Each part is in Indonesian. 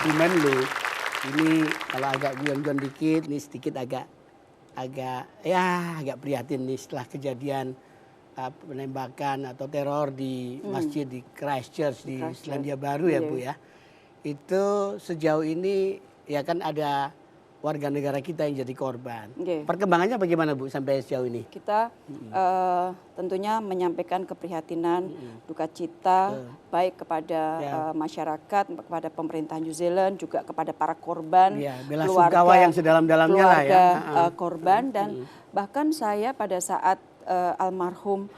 posisi Menlu ini kalau agak guyon-guyon dikit, nih sedikit agak prihatin nih setelah kejadian penembakan atau teror di masjid di Christchurch di Selandia Baru ya Bu ya. Itu sejauh ini ya kan ada warga negara kita yang jadi korban. Perkembangannya bagaimana Bu sampai sejauh ini? Kita tentunya menyampaikan keprihatinan, duka cita baik kepada masyarakat, kepada pemerintah New Zealand, juga kepada para korban, keluarga yang sedalam-dalamnya lah ya. Korban dan bahkan saya pada saat almarhum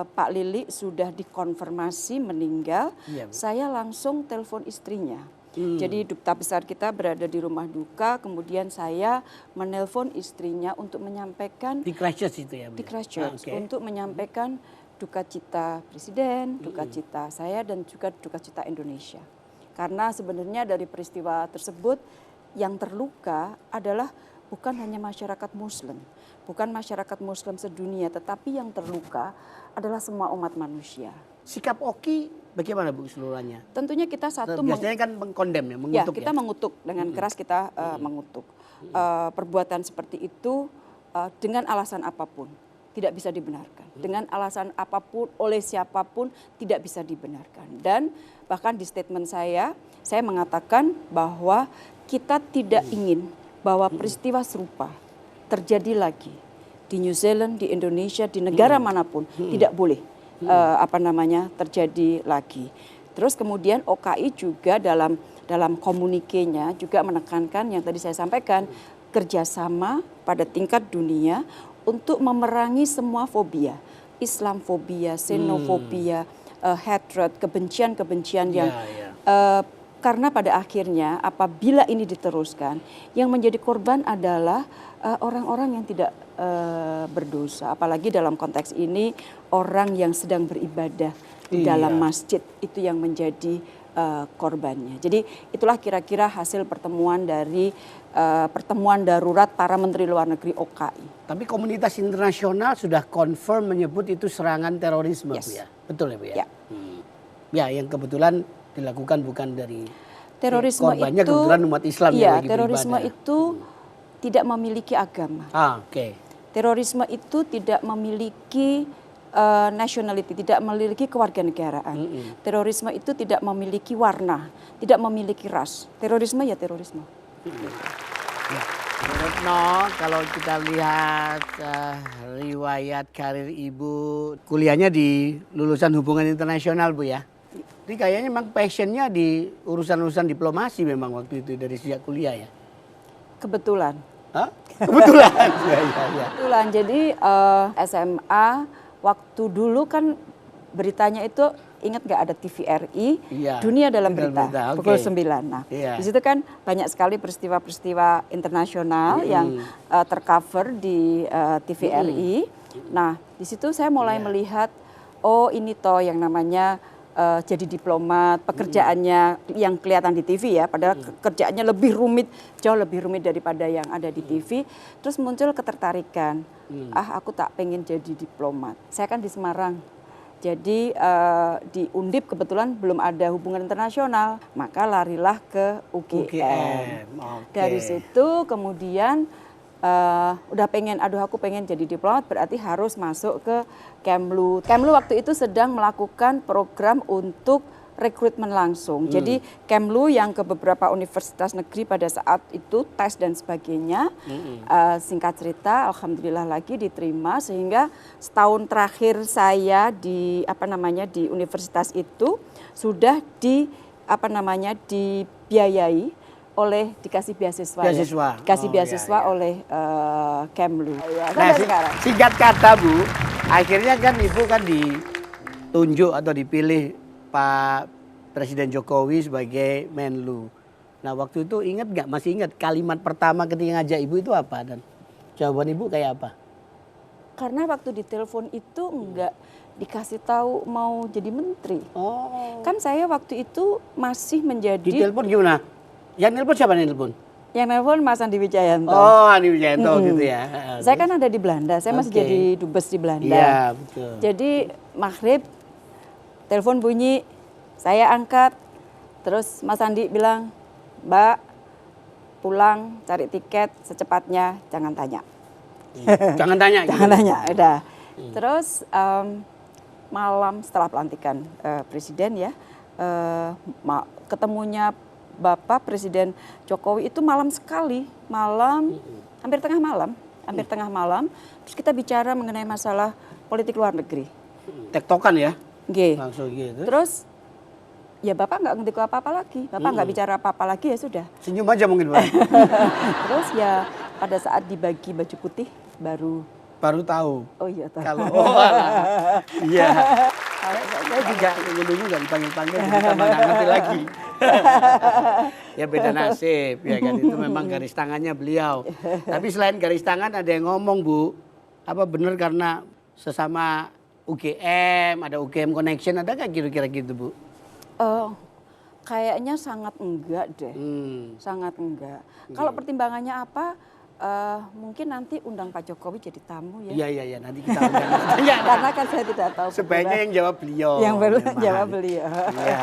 Pak Lili sudah dikonfirmasi meninggal, saya langsung telepon istrinya. Jadi duta besar kita berada di rumah duka, kemudian saya menelpon istrinya untuk menyampaikan di Christchurch itu ya Bu? Di Christchurch untuk menyampaikan duka cita Presiden, duka cita saya dan juga duka cita Indonesia. Karena sebenarnya dari peristiwa tersebut yang terluka adalah bukan hanya masyarakat Muslim, bukan masyarakat Muslim sedunia, tetapi yang terluka adalah semua umat manusia. Sikap Oki bagaimana Bu keseluruhannya? Tentunya kita biasanya kan mengkondem ya, mengutuk kita mengutuk dengan keras kita mengutuk perbuatan seperti itu dengan alasan apapun tidak bisa dibenarkan, dengan alasan apapun oleh siapapun tidak bisa dibenarkan. Dan bahkan di statement saya mengatakan bahwa kita tidak ingin bahwa peristiwa serupa terjadi lagi di New Zealand, di Indonesia, di negara manapun, tidak boleh terjadi lagi. Terus kemudian OKI juga dalam komunikenya juga menekankan yang tadi saya sampaikan, kerjasama pada tingkat dunia untuk memerangi semua fobia, Islamfobia, xenofobia, hatred, kebencian-kebencian yang karena pada akhirnya apabila ini diteruskan, yang menjadi korban adalah orang-orang yang tidak berdosa, apalagi dalam konteks ini orang yang sedang beribadah di dalam masjid itu yang menjadi korbannya. Jadi itulah kira-kira hasil pertemuan dari pertemuan darurat para menteri luar negeri OKI. Tapi komunitas internasional sudah confirm menyebut itu serangan terorisme, Bu ya? Betul ya Bu ya? Ya, yang kebetulan dilakukan bukan dari terorisme korbannya itu, kebetulan umat Islam yang lagi terorisme beribadah. itu tidak memiliki agama. Terorisme itu tidak memiliki nationality, tidak memiliki kewarganegaraan. Terorisme itu tidak memiliki warna, tidak memiliki ras. Terorisme ya terorisme. Retno, kalau kita lihat riwayat karir Ibu, kuliahnya di lulusan hubungan internasional Bu ya. Jadi kayaknya memang passionnya di urusan-urusan diplomasi memang waktu itu dari sejak kuliah ya. Kebetulan. Hah? Kebetulan. Kebetulan. Jadi SMA waktu dulu kan beritanya itu ingat nggak ada TVRI, Dunia Dalam Berita, pukul 9. Nah, di situ kan banyak sekali peristiwa-peristiwa internasional yang tercover di TVRI. Nah, di situ saya mulai melihat, oh ini toh yang namanya jadi diplomat, pekerjaannya yang kelihatan di TV ya, padahal kerjaannya lebih rumit, jauh lebih rumit daripada yang ada di TV. Terus muncul ketertarikan, aku tak pengen jadi diplomat. Saya kan di Semarang, jadi di Undip kebetulan belum ada hubungan internasional, maka larilah ke UGM. Dari situ kemudian udah pengen, aku pengen jadi diplomat, berarti harus masuk ke Kemlu. Kemlu waktu itu sedang melakukan program untuk rekrutmen langsung. Jadi Kemlu yang ke beberapa universitas negeri pada saat itu tes dan sebagainya. Singkat cerita, alhamdulillah lagi diterima, sehingga setahun terakhir saya di di universitas itu sudah dibiayai oleh dikasih beasiswa. Dikasih beasiswa oleh Kemlu. Nah, singkat kata Bu, akhirnya kan Ibu kan ditunjuk atau dipilih Pak Presiden Jokowi sebagai Menlu. Nah waktu itu masih ingat kalimat pertama ketika ngajak Ibu itu apa? Dan jawaban Ibu kayak apa? Karena waktu ditelepon itu enggak dikasih tahu mau jadi menteri. Kan saya waktu itu masih menjadi... Ditelepon gimana? Yang nelpon siapa nelpon? Yang nelpon Mas Andi Wijayanto. Oh, Andi Wijayanto gitu ya. Saya kan ada di Belanda, saya masih jadi dubes di Belanda. Iya, betul. Jadi maghrib, telepon bunyi, saya angkat, terus Mas Andi bilang, Mbak pulang cari tiket secepatnya, jangan tanya. Jangan tanya. Jangan tanya, udah. Terus malam setelah pelantikan presiden ya, ketemunya Bapak Presiden Jokowi itu malam sekali, hampir tengah malam, terus kita bicara mengenai masalah politik luar negeri. Tektokan ya? Langsung gitu. Terus ya Bapak nggak ngerti apa-apa lagi, Bapak nggak bicara apa-apa lagi, ya sudah. Senyum aja mungkin Pak. Terus ya pada saat dibagi baju putih baru tahu. Oh iya tahu. Kalau iya. Saya juga dulu nggak dipanggil-panggil, jadi tambah nggak ngerti lagi. Ya beda nasib, ya kan, itu memang garis tangannya beliau. Tapi selain garis tangan ada yang ngomong Bu, apa benar karena sesama UGM, ada UGM connection, ada nggak kira-kira gitu Bu? Kayaknya sangat enggak deh, sangat enggak. Kalau pertimbangannya apa? Mungkin nanti undang Pak Jokowi jadi tamu ya. Iya, nanti kita undang. Karena kan saya tidak tahu. Sebaiknya yang jawab beliau. Yang jawab beliau. Iya.